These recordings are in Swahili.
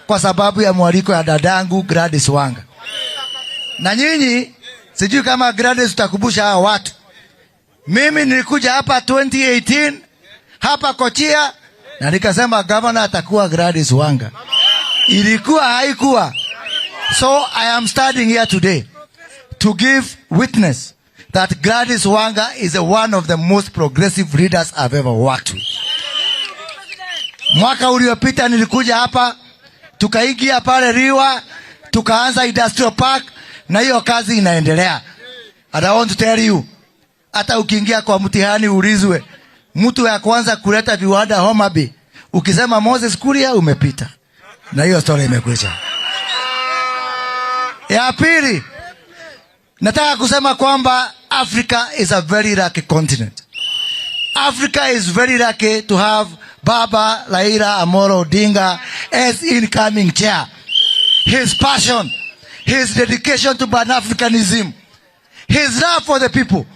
kwa sababu ya mwaliko ya dadangu Gladys Wanga. Na nyinyi sijui kama Gladys utakumbusha hao watu. Mimi nilikuja hapa 2018 hapa Kochia na nikasema governor atakuwa Gladys Wanga. Ilikuwa haikuwa. So I am standing here today to give witness that Gladys Wanga is one of the most progressive leaders I've ever worked with. Mwaka uliopita nilikuja hapa, tukaingia pale Riwa, tukaanza industrial park, na hiyo kazi inaendelea. And I want to tell you, hata ukiingia kwa mtihani ulizwe, mtu ya kwanza kuleta viwanda Homabay, ukisema Moses Kuria umepita. Na hiyo story imekwisha. Ya pili, nataka kusema kwamba Africa is a very lucky continent. Africa is very lucky to have Baba Raila Amolo Odinga as incoming chair. His passion, his dedication to Pan-Africanism, his love for the people.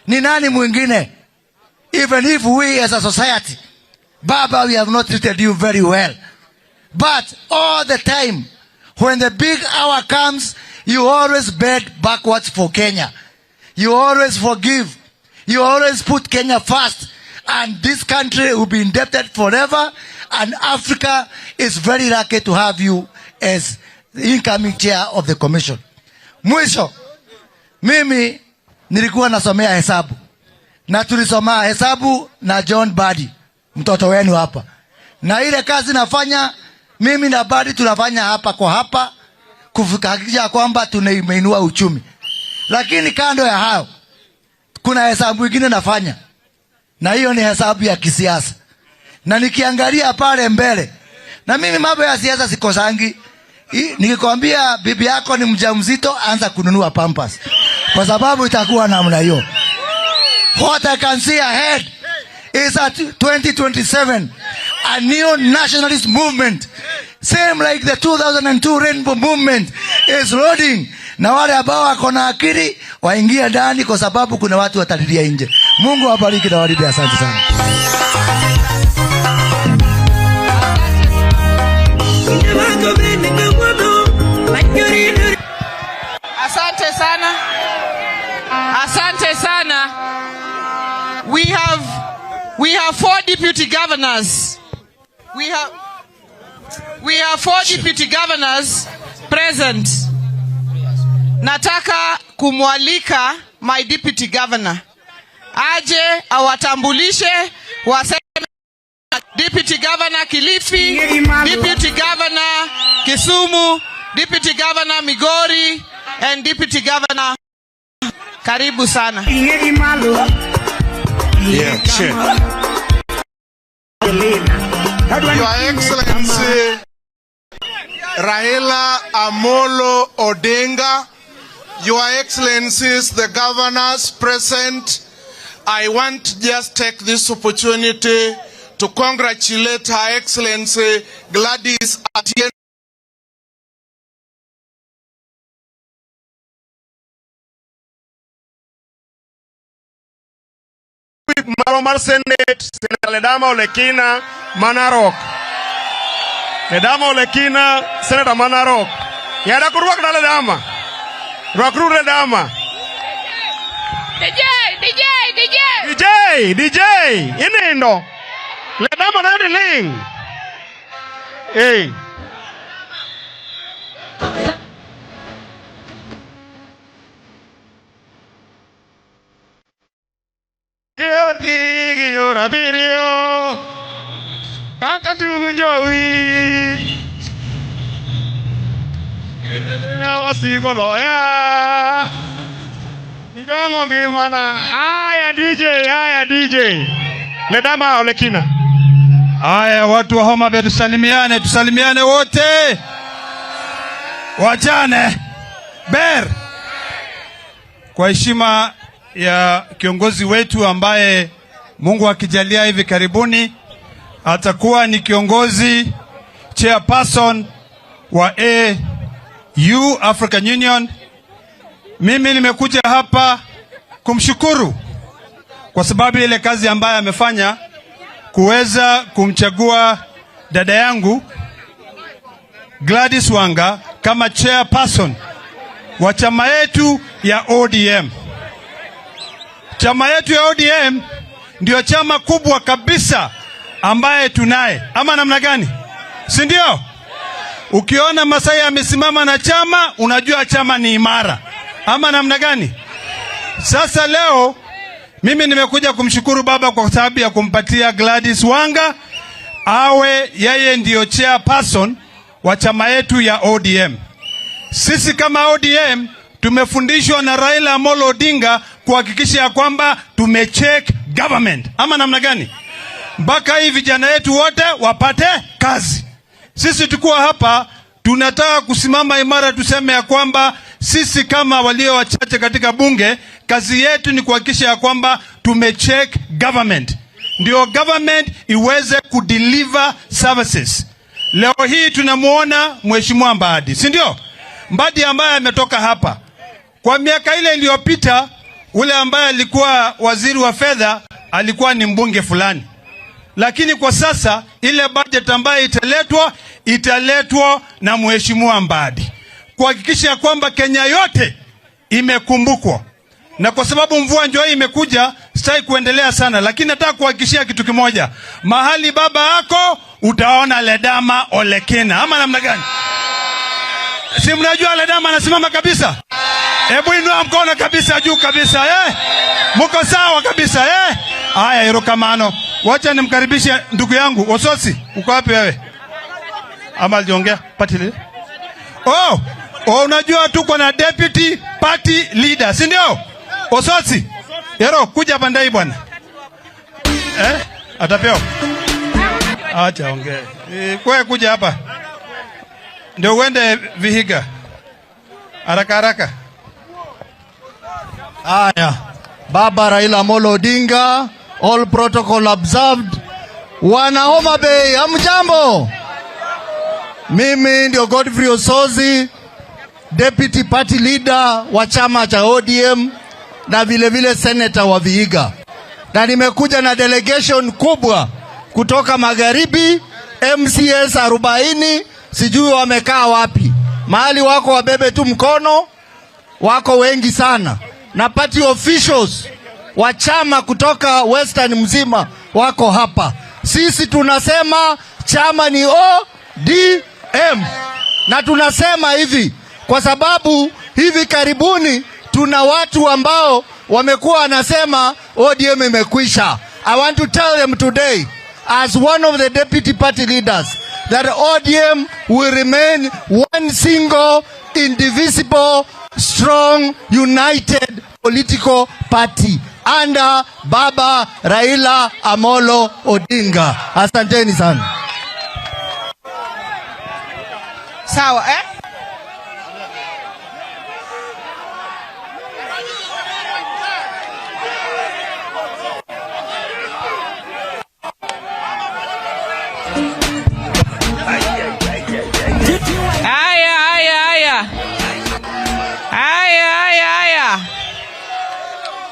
Ni nani mwingine? Even if we as a society, Baba, we have not treated you very well. But all the time, when the big hour comes, you always bend backwards for Kenya. You always forgive. You always put Kenya first. And this country will be indebted forever. And Africa is very lucky to have you as the incoming chair of the commission. Mwisho, mimi nilikuwa nasomea hesabu. Na tulisoma hesabu na John Badi, mtoto wenu hapa. Na ile kazi nafanya, mimi na Badi tunafanya hapa kwa hapa, kuhakikisha kwamba tunainua uchumi. Lakini kando ya hayo, kuna hesabu nyingine nafanya. Na hiyo ni hesabu ya kisiasa. Na nikiangalia pale mbele, na mimi mambo ya siasa sikosangi. Nikikwambia bibi yako ni mjamzito, anza kununua pampers. Kwa sababu itakuwa namna hiyo. What I can see ahead is that 2027, a new nationalist movement, same like the 2002 Rainbow Movement, is loading. Na wale ambao wako na akili waingie ndani, kwa sababu kuna watu watalilia nje. Mungu awabariki na walinde. Asante sana. Asante sana. Asante sana. We have 4 deputy governors. We have 4 deputy governors present. Nataka kumwalika my deputy governor aje awatambulishe, waseme deputy governor Kilifi, deputy governor Kisumu, deputy governor Migori, and deputy governor. Karibu sana. Yeah, sure. Your Excellency Raila Amolo Odinga, Your Excellencies, the governors present, I want to just take this opportunity to congratulate Her Excellency Gladys Atieno. Mar Senate, Senator Ledama Olekina, Manarok. Ledama Olekina, Senator Manarok. Yada kuruak na Ledama. Ruakru Ledama. DJ. Inendo. Ledama na ling. Hey. Video. Kaka tunjoi. Na wasiko loya. Nikango bimana. Aya DJ. Ledama Olekina. Aya, watu wa Homabay tusalimiane wote. Wajane. Ber. Kwa heshima ya kiongozi wetu ambaye Mungu akijalia hivi karibuni atakuwa ni kiongozi chairperson wa AU African Union. Mimi nimekuja hapa kumshukuru kwa sababu ile kazi ambayo amefanya kuweza kumchagua dada yangu Gladys Wanga kama chairperson wa chama yetu ya ODM. Chama yetu ya ODM ndio chama kubwa kabisa ambaye tunaye. Ama namna gani? Si ndio? Ukiona Masai amesimama na chama, unajua chama ni imara. Ama namna gani? Sasa leo mimi nimekuja kumshukuru baba kwa sababu ya kumpatia Gladys Wanga awe yeye ndio chairperson wa chama yetu ya ODM. Sisi kama ODM tumefundishwa na Raila Amolo Odinga kuhakikisha ya kwamba tumecheck government. Ama namna gani? Mpaka hii vijana yetu wote wapate kazi. Sisi tukuwa hapa tunataka kusimama imara, tuseme ya kwamba sisi kama walio wachache katika bunge, kazi yetu ni kuhakikisha ya kwamba tumecheck government, ndio government iweze kudeliver services. Leo hii tunamuona Mheshimiwa Mbadi, si ndio? Mbadi ambaye ametoka hapa kwa miaka ile iliyopita, ule ambaye alikuwa waziri wa fedha alikuwa ni mbunge fulani, lakini kwa sasa ile budget ambayo italetwa na Mheshimiwa Mbadi kuhakikisha kwamba Kenya yote imekumbukwa. Na kwa sababu mvua njoo imekuja, sitaki kuendelea sana, lakini nataka kuhakikishia kitu kimoja. Mahali baba yako utaona Ledama Olekina. Ama namna gani? Si mnajua Ledama anasimama kabisa? Hebu inua mkono kabisa juu kabisa, Muko sawa kabisa, Haya, Irokamano. Wacha nimkaribishe ndugu yangu Ososi. Uko wapi wewe? Ama aliongea party. Unajua tuko na deputy party leader, si ndio? Ososi. Yero, kuja hapa ndani bwana. Atapewa. Acha ongea. Kwa kuja hapa. Ndio uende Vihiga. Haraka haraka. Haya. Baba Raila Amolo Odinga, all protocol observed. Wana Homabay, hamjambo? Mimi ndio Godfrey Osozi, deputy party leader wa chama cha ODM na vile senator wa Vihiga. Na nimekuja na delegation kubwa kutoka magharibi, MCS 40, sijui wamekaa wapi. Mahali wako wabebe tu mkono, wako wengi sana. Na party officials wa chama kutoka Western mzima wako hapa. Sisi tunasema chama ni ODM. Na tunasema hivi kwa sababu hivi karibuni tuna watu ambao wamekuwa wanasema ODM imekwisha. I want to tell them today as one of the deputy party leaders that ODM will remain one single, indivisible, strong, united political party under Baba Raila Amolo Odinga. Asanteni sana. Sawa, Aya.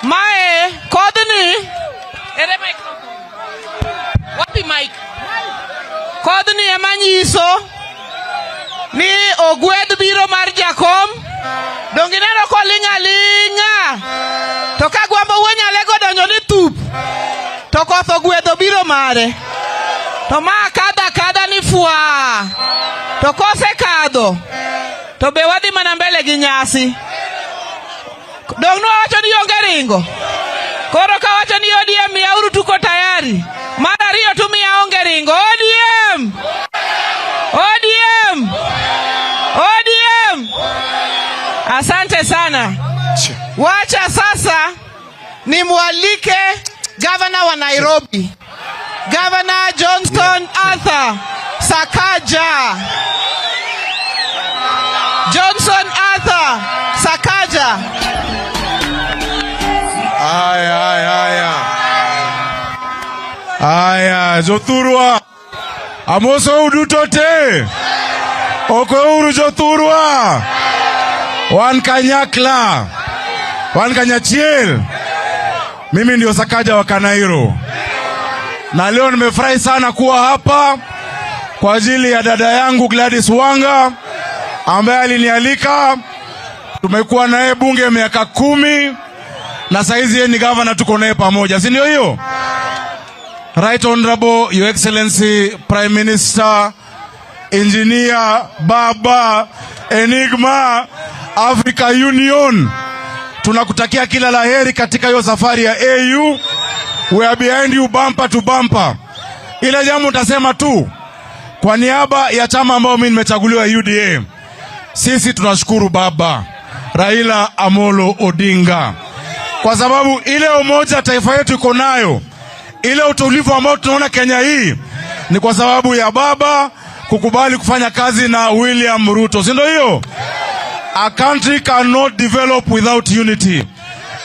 Mae, kodni. Ere mic. Wapi mic? Kodni emanyiso ni ogwed biro mar jakom. Dongineno ko linga. To kagwambo wuonyale godonjo ni tup. To koth ogwedo biro mare. To ma kada ni fua. To kose kadho. To be wadhi mana mbele gi nyasi. Dong no wacho ni onge ringo. Koro ka wacho ni ODM ya uru tuko tayari. Mara riyo tu miya onge ringo. ODM. Asante sana. Wacha sasa nimwalike Governor wa Nairobi, Governor Johnson Arthur Sakaja. Johnson Arthur Sakaja. Aya, Jothurwa. Amoso udutote. Okouru Jothurwa. Wan kanyakla. Wan kanyachiel. Mimi ndio Sakaja wa Kanairo. Na leo nimefurahi sana kuwa hapa kwa ajili ya dada yangu Gladys Wanga ambaye alinialika. Tumekuwa naye bunge miaka 10 na saizi yeye ni governor, tuko naye pamoja, si ndio hiyo? Right Honorable Your Excellency Prime Minister, Engineer, Baba, Enigma, Africa Union, tunakutakia kila laheri katika hiyo safari ya AU. We are behind you bumper to bumper. Ile jambo utasema tu kwa niaba ya chama ambao mimi nimechaguliwa UDA. Sisi tunashukuru Baba Raila Amolo Odinga kwa sababu ile umoja taifa yetu iko nayo, ile utulivu ambao tunaona Kenya hii ni kwa sababu ya Baba kukubali kufanya kazi na William Ruto, si ndio hiyo? A country cannot develop without unity,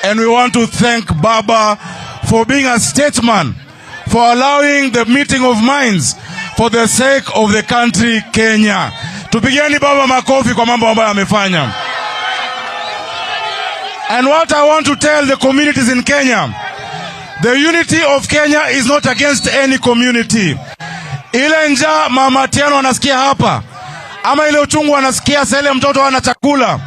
and we want to thank Baba for being a statesman, for allowing the meeting of minds for the sake of the country Kenya. Tupigeni Baba makofi kwa mambo ambayo amefanya. And what I want to tell the communities in Kenya, the unity of Kenya is not against any community. Ile njaa mama Tiano anasikia hapa, ama ile uchungu anasikia sele mtoto ana chakula,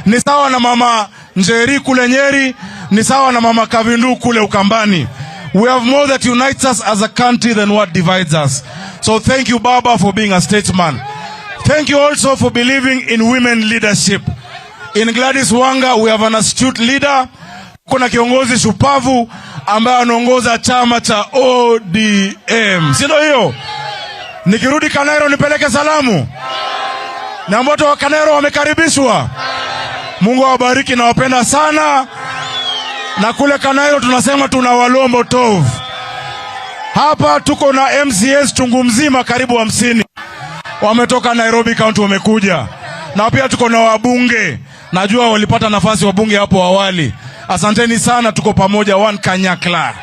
ni sawa na mama Njeri kule Nyeri, ni sawa na mama Kavindu kule Ukambani. We have more that unites us as a country than what divides us. So thank you Baba for being a statesman. Thank you also for believing in women leadership. In Gladys Wanga we have an astute leader. Kuna kiongozi shupavu ambaye anaongoza chama cha ODM. Si ndio hiyo? Nikirudi Kanairo nipeleke salamu. Na watu wa Kanairo wamekaribishwa. Mungu awabariki na wapenda sana. Na kule Kanairo tunasema tuna walombo tovu. Hapa tuko na MCS chungu mzima karibu 50. Wametoka Nairobi County wamekuja. Na pia tuko na wabunge. Najua walipata nafasi wabunge hapo awali. Asanteni sana, tuko pamoja, one Kanyakla.